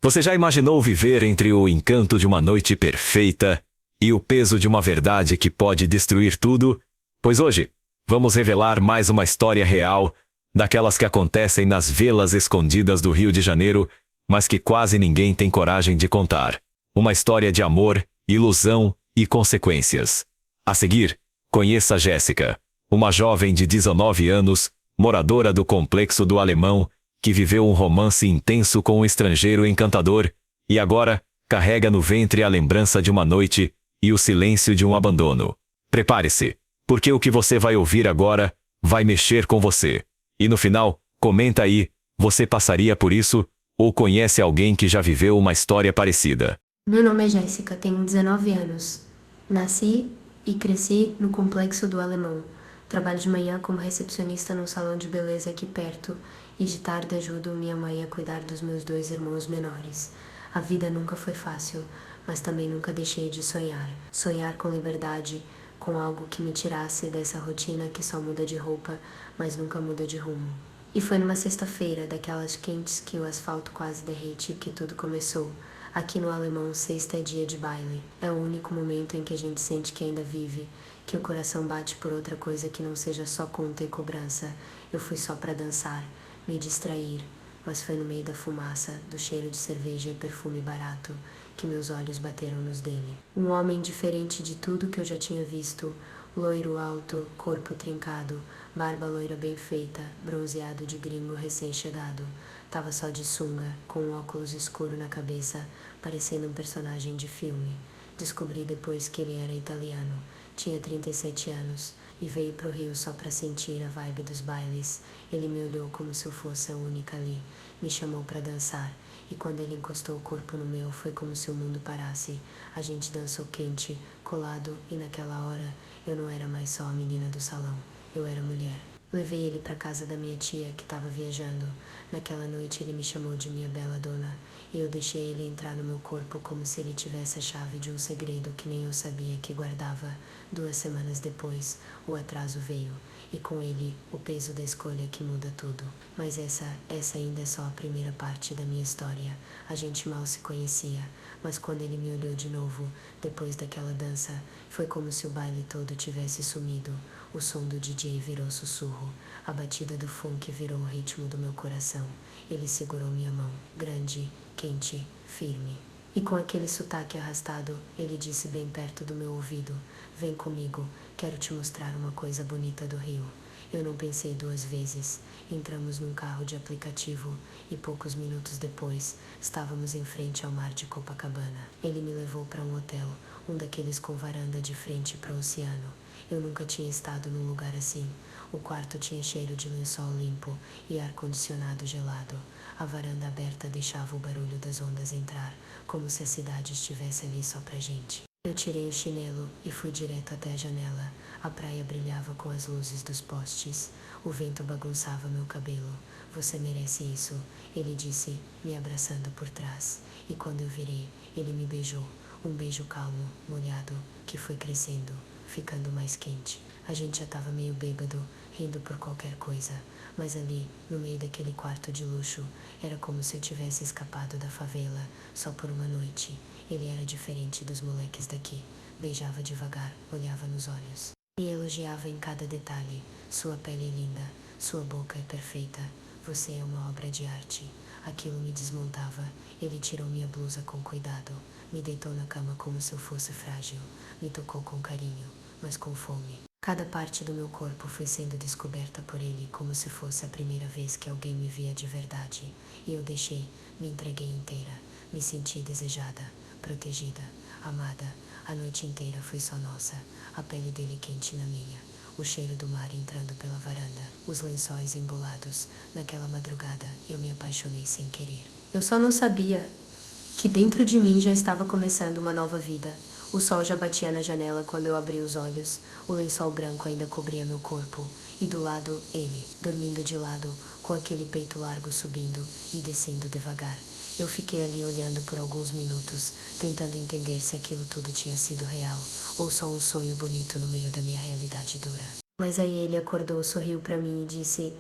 Você já imaginou viver entre o encanto de uma noite perfeita e o peso de uma verdade que pode destruir tudo? Pois hoje, vamos revelar mais uma história real, daquelas que acontecem nas vilas escondidas do Rio de Janeiro, mas que quase ninguém tem coragem de contar. Uma história de amor, ilusão e consequências. A seguir, conheça Jéssica, uma jovem de 19 anos, moradora do Complexo do Alemão, que viveu um romance intenso com um estrangeiro encantador, e agora carrega no ventre a lembrança de uma noite e o silêncio de um abandono. Prepare-se, porque o que você vai ouvir agora vai mexer com você. E no final, comenta aí, você passaria por isso, ou conhece alguém que já viveu uma história parecida? Meu nome é Jéssica, tenho 19 anos. Nasci e cresci no Complexo do Alemão. Trabalho de manhã como recepcionista num salão de beleza aqui perto e de tarde ajudo minha mãe a cuidar dos meus 2 irmãos menores. A vida nunca foi fácil, mas também nunca deixei de sonhar. Sonhar com liberdade, com algo que me tirasse dessa rotina que só muda de roupa, mas nunca muda de rumo. E foi numa sexta-feira, daquelas quentes que o asfalto quase derrete, que tudo começou. Aqui no Alemão, sexta é dia de baile. É o único momento em que a gente sente que ainda vive, que o coração bate por outra coisa que não seja só conta e cobrança. Eu fui só pra dançar, me distrair, mas foi no meio da fumaça, do cheiro de cerveja e perfume barato, que meus olhos bateram nos dele. Um homem diferente de tudo que eu já tinha visto, loiro alto, corpo trincado, barba loira bem feita, bronzeado de gringo recém-chegado. Tava só de sunga, com um óculos escuro na cabeça, parecendo um personagem de filme. Descobri depois que ele era italiano. Tinha 37 anos e veio pro Rio só pra sentir a vibe dos bailes. Ele me olhou como se eu fosse a única ali. Me chamou pra dançar. E quando ele encostou o corpo no meu, foi como se o mundo parasse. A gente dançou quente, colado, e naquela hora eu não era mais só a menina do salão. Eu era mulher. Levei ele pra casa da minha tia, que tava viajando. Naquela noite ele me chamou de minha bela dona, e eu deixei ele entrar no meu corpo como se ele tivesse a chave de um segredo que nem eu sabia que guardava. 2 semanas depois, o atraso veio, e com ele, o peso da escolha que muda tudo. Mas essa ainda é só a primeira parte da minha história. A gente mal se conhecia, mas quando ele me olhou de novo, depois daquela dança, foi como se o baile todo tivesse sumido. O som do DJ virou sussurro. A batida do funk virou o ritmo do meu coração. Ele segurou minha mão, grande, quente, firme. E com aquele sotaque arrastado, ele disse bem perto do meu ouvido: "Vem comigo, quero te mostrar uma coisa bonita do Rio." Eu não pensei 2 vezes. Entramos num carro de aplicativo e poucos minutos depois, estávamos em frente ao mar de Copacabana. Ele me levou para um hotel, um daqueles com varanda de frente para o oceano. Eu nunca tinha estado num lugar assim. O quarto tinha cheiro de lençol limpo e ar-condicionado gelado. A varanda aberta deixava o barulho das ondas entrar, como se a cidade estivesse ali só pra gente. Eu tirei o chinelo e fui direto até a janela. A praia brilhava com as luzes dos postes. O vento bagunçava meu cabelo. "Você merece isso", ele disse, me abraçando por trás. E quando eu virei, ele me beijou. Um beijo calmo, molhado, que foi crescendo, ficando mais quente. A gente já tava meio bêbado, rindo por qualquer coisa. Mas ali, no meio daquele quarto de luxo, era como se eu tivesse escapado da favela, só por uma noite. Ele era diferente dos moleques daqui. Beijava devagar, olhava nos olhos. E elogiava em cada detalhe. "Sua pele é linda, sua boca é perfeita. Você é uma obra de arte." Aquilo me desmontava. Ele tirou minha blusa com cuidado. Me deitou na cama como se eu fosse frágil. Me tocou com carinho, mas com fome. Cada parte do meu corpo foi sendo descoberta por ele como se fosse a primeira vez que alguém me via de verdade. E eu deixei, me entreguei inteira. Me senti desejada, protegida, amada. A noite inteira foi só nossa. A pele dele quente na minha. O cheiro do mar entrando pela varanda. Os lençóis embolados. Naquela madrugada, eu me apaixonei sem querer. Eu só não sabia que dentro de mim já estava começando uma nova vida. O sol já batia na janela quando eu abri os olhos. O lençol branco ainda cobria meu corpo. E do lado, ele, dormindo de lado, com aquele peito largo subindo e descendo devagar. Eu fiquei ali olhando por alguns minutos, tentando entender se aquilo tudo tinha sido real, ou só um sonho bonito no meio da minha realidade dura. Mas aí ele acordou, sorriu pra mim e disse: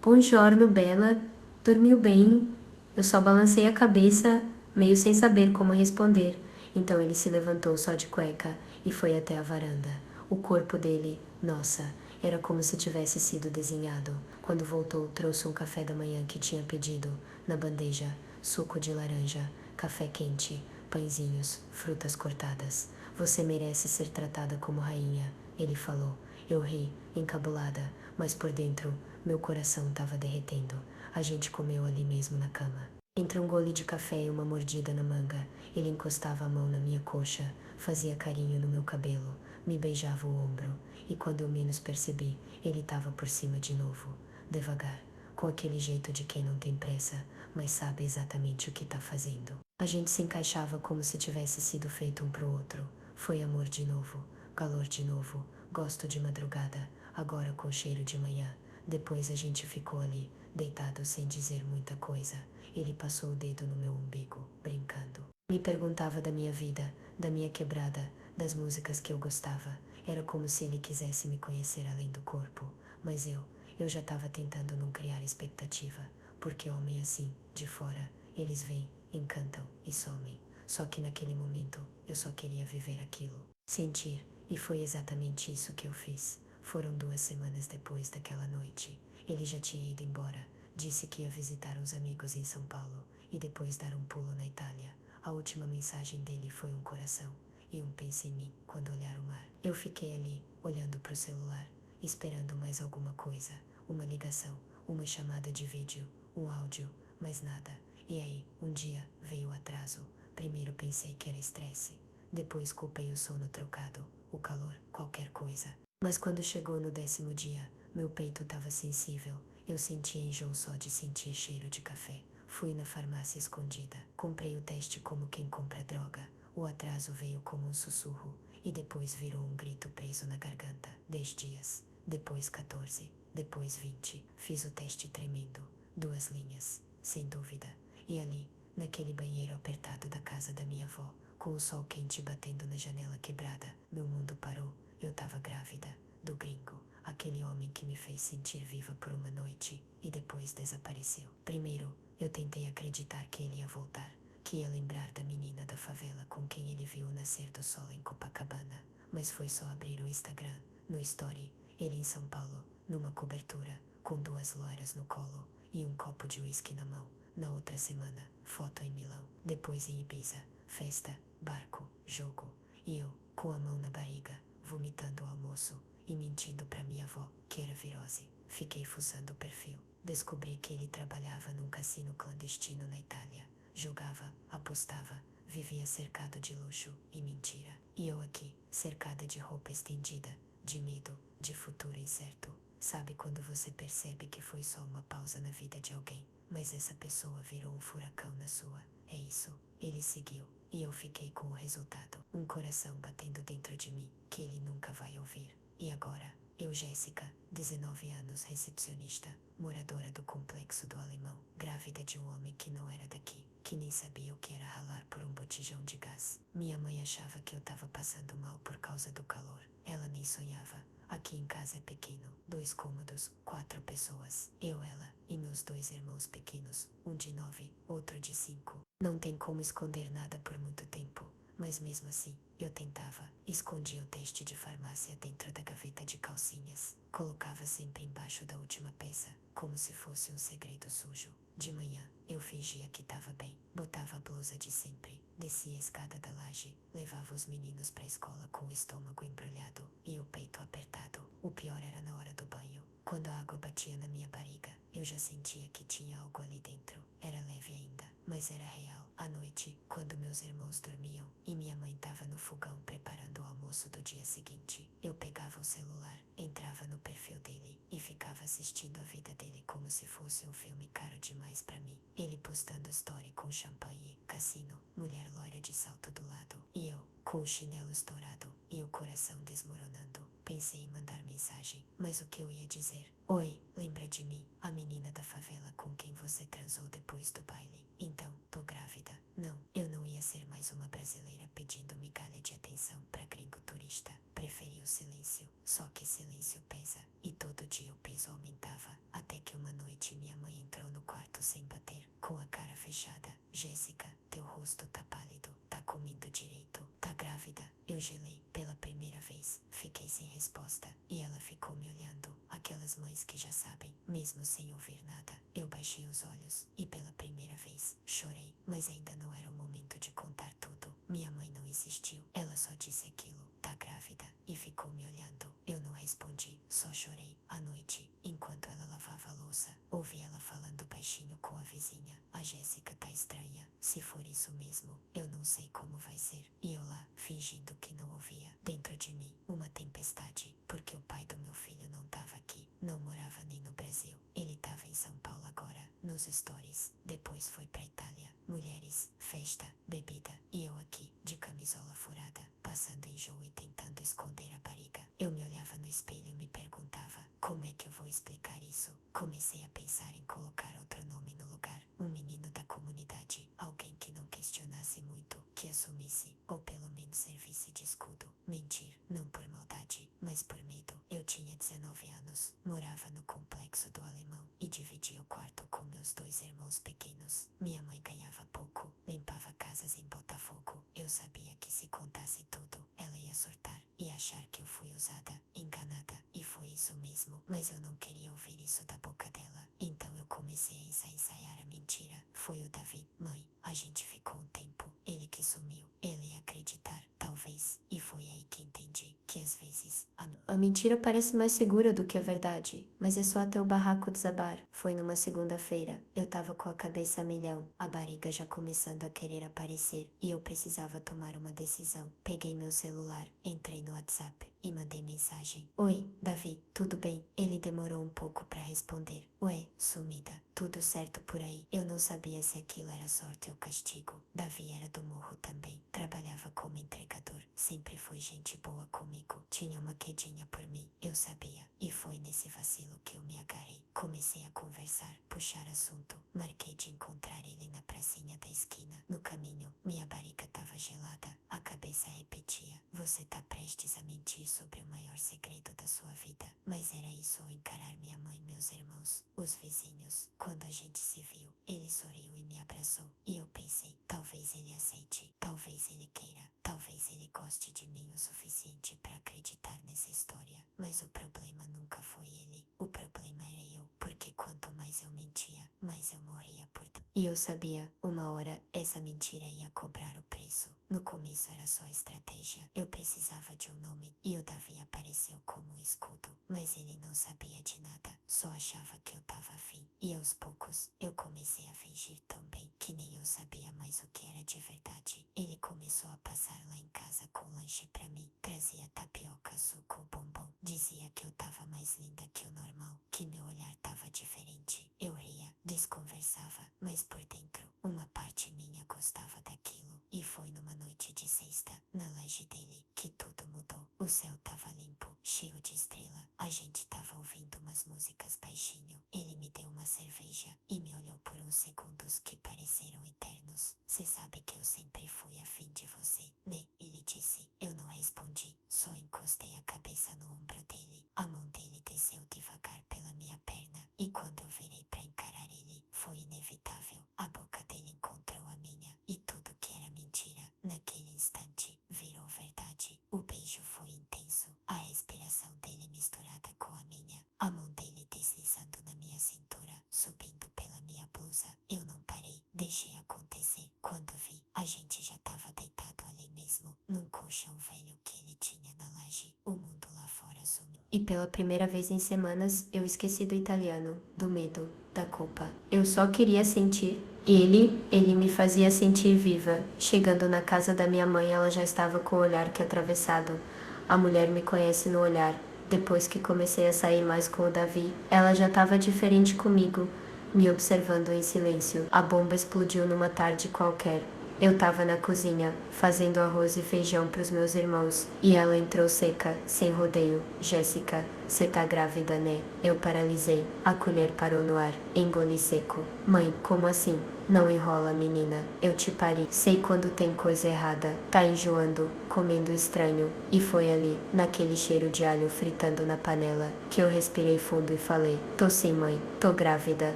"Buongiorno, Bella. Dormiu bem?" Eu só balancei a cabeça. meio sem saber como responder. Então ele se levantou só de cueca e foi até a varanda. O corpo dele, nossa, era como se tivesse sido desenhado. Quando voltou, trouxe um café da manhã que tinha pedido. Na bandeja, suco de laranja, café quente, pãezinhos, frutas cortadas. Você merece ser tratada como rainha, ele falou. Eu ri, encabulada, mas por dentro, meu coração estava derretendo. A gente comeu ali mesmo na cama. Entre um gole de café e uma mordida na manga, ele encostava a mão na minha coxa, fazia carinho no meu cabelo, me beijava o ombro, e quando eu menos percebi, ele estava por cima de novo, devagar, com aquele jeito de quem não tem pressa, mas sabe exatamente o que está fazendo. A gente se encaixava como se tivesse sido feito um pro outro. Foi amor de novo, calor de novo, gosto de madrugada, agora com cheiro de manhã. Depois a gente ficou ali, deitado sem dizer muita coisa. Ele passou o dedo no meu umbigo, brincando. Me perguntava da minha vida, da minha quebrada, das músicas que eu gostava. Era como se ele quisesse me conhecer além do corpo. Mas eu já estava tentando não criar expectativa, porque homem assim, de fora, eles vêm, encantam e somem. Só que naquele momento, eu só queria viver aquilo, sentir, e foi exatamente isso que eu fiz. Foram 2 semanas depois daquela noite. Ele já tinha ido embora. Disse que ia visitar uns amigos em São Paulo e depois dar um pulo na Itália. A última mensagem dele foi um coração e um pense em mim quando olhar o mar. Eu fiquei ali, olhando pro celular, esperando mais alguma coisa. Uma ligação, uma chamada de vídeo, um áudio, mas nada. E aí, um dia, veio o atraso. Primeiro pensei que era estresse. Depois culpei o sono trocado, o calor, qualquer coisa. Mas quando chegou no 10º dia, meu peito estava sensível. Eu sentia enjoo só de sentir cheiro de café. Fui na farmácia escondida. Comprei o teste como quem compra droga. O atraso veio como um sussurro. E depois virou um grito preso na garganta. 10 dias. Depois 14. Depois 20. Fiz o teste tremendo. 2 linhas. Sem dúvida. E ali, naquele banheiro apertado da casa da minha avó, com o sol quente batendo na janela quebrada, meu mundo parou. Eu tava grávida. Do gringo. Aquele homem que me fez sentir viva por uma noite e depois desapareceu. Primeiro, eu tentei acreditar que ele ia voltar, que ia lembrar da menina da favela com quem ele viu o nascer do sol em Copacabana. Mas foi só abrir o Instagram, no story, ele em São Paulo, numa cobertura, com 2 loiras no colo e um copo de uísque na mão. Na outra semana, foto em Milão, depois em Ibiza, festa, barco, jogo, e eu, com a mão na barriga, vomitando o almoço e mentindo pra minha avó, que era virose. Fiquei fuçando o perfil. Descobri que ele trabalhava num cassino clandestino na Itália. Jogava, apostava, vivia cercado de luxo e mentira. E eu aqui, cercada de roupa estendida, de medo, de futuro incerto. Sabe quando você percebe que foi só uma pausa na vida de alguém, mas essa pessoa virou um furacão na sua? É isso. Ele seguiu, e eu fiquei com o resultado. Um coração batendo dentro de mim, que ele nunca vai ouvir. E agora, eu, Jéssica, 19 anos, recepcionista, moradora do Complexo do Alemão, grávida de um homem que não era daqui, que nem sabia o que era ralar por um botijão de gás. Minha mãe achava que eu tava passando mal por causa do calor. Ela nem sonhava. Aqui em casa é pequeno, 2 cômodos, 4 pessoas. Eu, ela e meus 2 irmãos pequenos, um de 9, outro de 5. Não tem como esconder nada por muito tempo. Mas mesmo assim, eu tentava. Escondia o teste de farmácia dentro da gaveta de calcinhas. Colocava sempre embaixo da última peça, como se fosse um segredo sujo. De manhã, eu fingia que tava bem. Botava a blusa de sempre. Descia a escada da laje. Levava os meninos pra escola com o estômago embrulhado e o peito apertado. O pior era na hora do banho. Quando a água batia na minha barriga, eu já sentia que tinha algo ali dentro. Era leve ainda, mas era real. À noite, quando meus irmãos dormiam e minha mãe tava no fogão preparando o almoço do dia seguinte, eu pegava o celular, entrava no perfil dele e ficava assistindo a vida dele como se fosse um filme caro demais pra mim. Ele postando story com champanhe, cassino, mulher loira de salto do lado, e eu, com o chinelo estourado e o coração desmoronando. Pensei em mandar mensagem, mas o que eu ia dizer? Oi, lembra de mim, a menina da favela com quem você transou depois do baile? Então, tô grávida. Não, eu não ia ser mais mais uma brasileira pedindo migalha de atenção pra gringo turista. Preferi o silêncio, só que silêncio pesa, e todo dia o peso aumentava, até que uma noite minha mãe entrou no quarto sem bater, com a cara fechada. Jéssica, teu rosto tá pálido, tá comendo direito, tá grávida. Eu gelei, pela primeira vez, fiquei sem resposta, e ela ficou me olhando, aquelas mães que já sabem, mesmo sem ouvir nada. Eu baixei os olhos, e pela primeira vez, chorei, mas ainda não era o momento de contar tudo. Minha mãe não insistiu, ela só disse aquilo, tá grávida, e ficou me olhando. Eu não respondi, só chorei. À noite, enquanto ela lavava a louça, ouvi ela falando baixinho com a vizinha. A Jéssica tá estranha, se for isso mesmo, eu não sei como vai ser. E eu lá, fingindo que não ouvia. Dentro de mim, uma tempestade, porque o pai do meu filho não tava aqui, não morava nem no Brasil. Ele tava em São Paulo agora, nos stories. Depois foi pra Itália. Mulheres, festa, bebida, e eu aqui, de camisola furada, passando enjoo e tentando esconder a barriga. Eu me olhava no espelho e me perguntava, como é que eu vou explicar isso? Comecei a pensar em colocar outro nome no lugar. Um menino da comunidade, alguém que não questionasse muito, que assumisse, ou pelo menos servisse de escudo. Mentir, não por maldade, mas por medo. Eu tinha 19 anos, morava no complexo do Alemão, e dividia o quarto com meus 2 irmãos pequenos. Minha mãe ganhava pouco, limpava casas em Botafogo. Eu sabia que se contasse tudo, ela ia surtar, e achar que eu fui usada, enganada, e foi isso mesmo. Mas eu não queria ouvir isso da boca dela, então eu comecei a ensaiar a mentira. Foi o Davi, mãe, a gente ficou um tempo, ele que sumiu, ele ia acreditar, talvez, e foi aí que entendi, que às vezes, A mentira parece mais segura do que a verdade, mas é só até o barraco desabar. Foi numa segunda-feira. Eu tava com a cabeça a milhão, a barriga já começando a querer aparecer, e eu precisava tomar uma decisão. Peguei meu celular, entrei no WhatsApp e mandei mensagem. Oi, Davi, tudo bem? Ele demorou um pouco pra responder. Ué, sumida, tudo certo por aí? Eu não sabia se aquilo era sorte ou castigo. Davi era do morro também, trabalhava como entregador, sempre foi gente boa comigo, tinha uma quedinha por mim, eu sabia, e foi nesse vacilo que eu me agarrei. Comecei a conversar, puxar assunto, marquei de encontrar ele na pracinha da esquina. No caminho, minha barriga tava gelada, a cabeça repetia, você tá prestes a mentir sobre o maior segredo da sua vida. Mas era isso ou encarar minha mãe e meus irmãos, os vizinhos. Quando a gente se viu, ele sorriu e me abraçou, e eu pensei, talvez ele aceite, talvez ele queira, talvez ele goste de mim o suficiente pra acreditar nessa história. Mas o problema nunca foi ele, o problema era eu, porque quanto mais eu mentia, mais eu morria por dentro. E eu sabia, uma hora, essa mentira ia cobrar o preço. No começo era só estratégia, eu precisava de um nome, e o Davi apareceu como um escudo, mas ele não sabia de nada, só achava que eu tava afim. E aos poucos, eu comecei a fingir também, que nem eu sabia mais o que era de verdade. Ele começou a passar lá em casa com lanche pra mim, trazia tapioca, suco, bombom, dizia que eu tava mais linda que o normal, que meu olhar tava diferente. Eu ria, desconversava, mas por dentro, uma parte minha gostava daquilo. E foi numa noite de sexta, na laje dele, que tudo mudou. O céu tava limpo, cheio de estrela, a gente tava ouvindo umas músicas baixinho. Ele me deu uma cerveja, e me olhou por uns segundos que pareceram eternos. Cê sabe que eu sempre fui afim de você, né? Ele disse. Eu não respondi, só encostei a cabeça no ombro dele. A mão dele desceu devagar pela minha perna, e quando eu virei pra encarar ele, foi inevitável. A boca dele encontrou a minha, e tudo que era mentira, naquele instante, virou verdade. O beijo foi intenso, a respiração dele misturada com a minha, a mão dele deslizando na minha cintura, subindo pela minha blusa. Eu não parei, deixei acontecer. Quando vi, a gente já tava deitado ali mesmo, num colchão velho que ele tinha na laje. O mundo lá fora sumiu. E pela primeira vez em semanas, eu esqueci do italiano, do medo, da culpa. Eu só queria sentir. Ele me fazia sentir viva. Chegando na casa da minha mãe, ela já estava com o olhar que atravessado. A mulher me conhece no olhar. Depois que comecei a sair mais com o Davi, ela já estava diferente comigo, me observando em silêncio. A bomba explodiu numa tarde qualquer. Eu tava na cozinha, fazendo arroz e feijão pros meus irmãos, e ela entrou seca, sem rodeio. Jéssica, cê tá grávida, né? Eu paralisei. A colher parou no ar. Engoli seco. Mãe, como assim? Não enrola, menina. Eu te pari. Sei quando tem coisa errada. Tá enjoando, comendo estranho. E foi ali, naquele cheiro de alho fritando na panela, que eu respirei fundo e falei: tô sim, mãe. Tô grávida.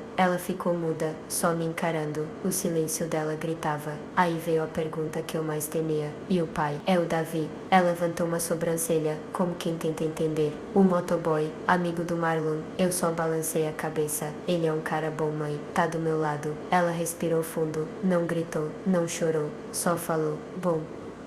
Ela ficou muda, só me encarando. O silêncio dela gritava. Aí veio a pergunta que eu mais temia. E o pai? É o Davi. Ela levantou uma sobrancelha, como quem tenta entender. O motoboy, amigo do Marlon. Eu só balancei a cabeça. Ele é um cara bom, mãe. Tá do meu lado. Ela respirou fundo. Não gritou, não chorou. Só falou: bom,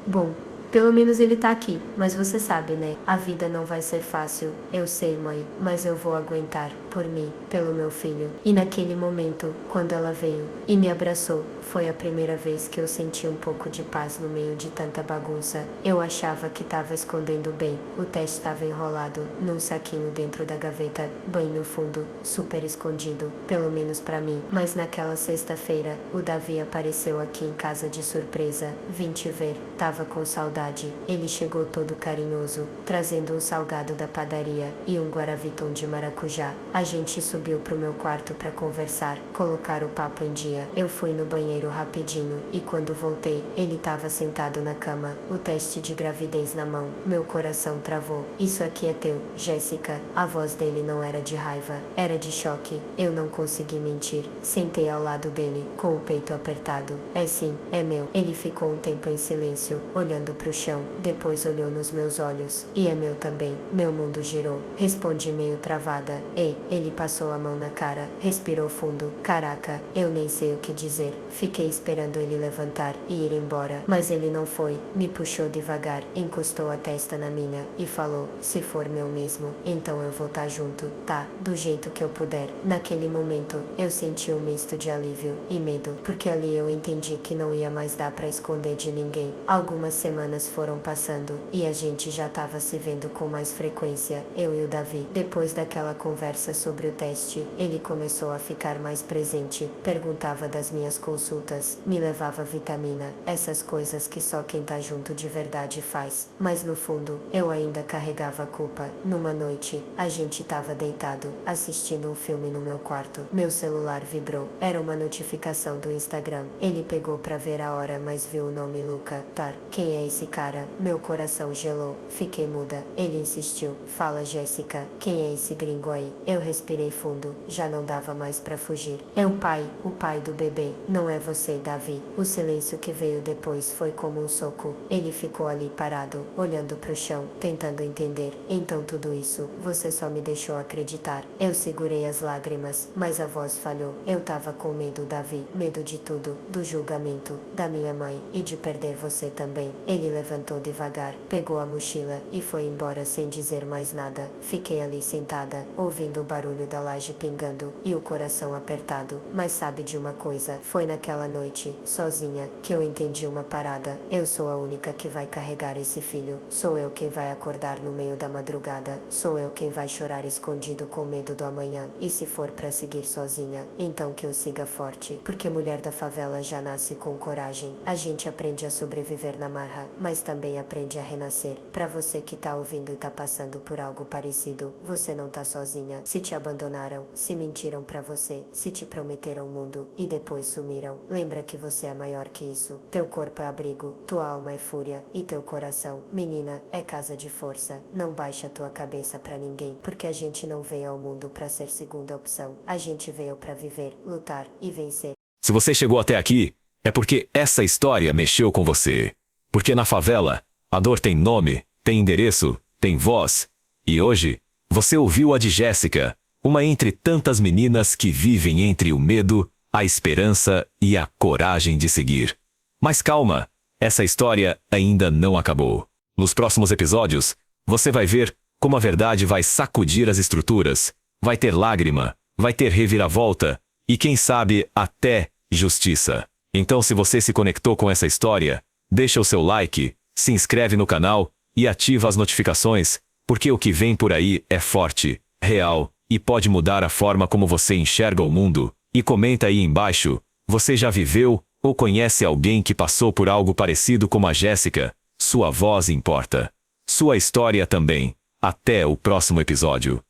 bom. Pelo menos ele tá aqui, mas você sabe, né? A vida não vai ser fácil. Eu sei, mãe, mas eu vou aguentar. Por mim, pelo meu filho. E naquele momento, quando ela veio e me abraçou, foi a primeira vez que eu senti um pouco de paz no meio de tanta bagunça. Eu achava que tava escondendo bem. O teste estava enrolado num saquinho dentro da gaveta, bem no fundo, super escondido, pelo menos pra mim. Mas naquela sexta-feira, o Davi apareceu aqui em casa de surpresa. Vim te ver, tava com saudade. Ele chegou todo carinhoso, trazendo um salgado da padaria e um guaraviton de maracujá. A gente subiu pro meu quarto pra conversar, colocar o papo em dia. Eu fui no banheiro rapidinho e quando voltei, ele tava sentado na cama, o teste de gravidez na mão. Meu coração travou. Isso aqui é teu, Jéssica. A voz dele não era de raiva, era de choque. Eu não consegui mentir. Sentei ao lado dele, com o peito apertado. É sim, é meu. Ele ficou um tempo em silêncio, olhando pro chão. Depois olhou nos meus olhos. E é meu também. Meu mundo girou. Respondi meio travada. Ei, ele passou a mão na cara, respirou fundo. Caraca, eu nem sei o que dizer. Fiquei esperando ele levantar e ir embora, mas ele não foi. Me puxou devagar, encostou a testa na minha e falou: se for meu mesmo, então eu vou tá junto, tá? Do jeito que eu puder. Naquele momento, eu senti um misto de alívio e medo, porque ali eu entendi que não ia mais dar pra esconder de ninguém. Algumas semanas foram passando e a gente já tava se vendo com mais frequência, eu e o Davi. Depois daquela conversa sobre o teste, ele começou a ficar mais presente, perguntava das minhas consultas, me levava vitamina, essas coisas que só quem tá junto de verdade faz. Mas no fundo, eu ainda carregava a culpa. Numa noite, a gente tava deitado, assistindo um filme no meu quarto. Meu celular vibrou. Era uma notificação do Instagram. Ele pegou pra ver a hora, mas viu o nome Luca. Tar. Quem é esse cara? Meu coração gelou. Fiquei muda. Ele insistiu. Fala, Jéssica. Quem é esse gringo aí? Eu respirei fundo. Já não dava mais pra fugir. É o pai do bebê. Não é você, Davi. O silêncio que veio depois foi como um soco. Ele ficou ali parado, olhando pro chão, tentando entender. Então tudo isso, você só me deixou acreditar. Eu segurei as lágrimas, mas a voz falhou. Eu tava com medo, Davi. Medo de tudo. Do julgamento, da minha mãe e de perder você também. Ele levantou devagar, pegou a mochila e foi embora sem dizer mais nada. Fiquei ali sentada, ouvindo o barulho da laje pingando e o coração apertado. Mas sabe de uma coisa? Foi naquela noite, sozinha, que eu entendi uma parada. Eu sou a única que vai carregar esse filho. Sou eu quem vai acordar no meio da madrugada. Sou eu quem vai chorar escondido com medo do amanhã. E se for pra seguir sozinha, então que eu siga forte. Porque mulher da favela já nasce com coragem. A gente aprende a sobreviver na marra, mas também aprende a renascer. Pra você que tá ouvindo e tá passando por algo parecido, você não tá sozinha. Se te abandonaram, se mentiram pra você, se te prometeram o mundo e depois sumiram, lembra que você é maior que isso. Teu corpo é abrigo, tua alma é fúria e teu coração, menina, é casa de força. Não baixa tua cabeça pra ninguém, porque a gente não veio ao mundo pra ser segunda opção. A gente veio pra viver, lutar e vencer. Se você chegou até aqui, é porque essa história mexeu com você. Porque na favela, a dor tem nome, tem endereço, tem voz. E hoje, você ouviu a de Jéssica, uma entre tantas meninas que vivem entre o medo, a esperança e a coragem de seguir. Mas calma, essa história ainda não acabou. Nos próximos episódios, você vai ver como a verdade vai sacudir as estruturas, vai ter lágrima, vai ter reviravolta e, quem sabe, até justiça. Então, se você se conectou com essa história, deixa o seu like, se inscreve no canal e ativa as notificações, porque o que vem por aí é forte, real e pode mudar a forma como você enxerga o mundo. E comenta aí embaixo, você já viveu ou conhece alguém que passou por algo parecido como a Jéssica? Sua voz importa. Sua história também. Até o próximo episódio.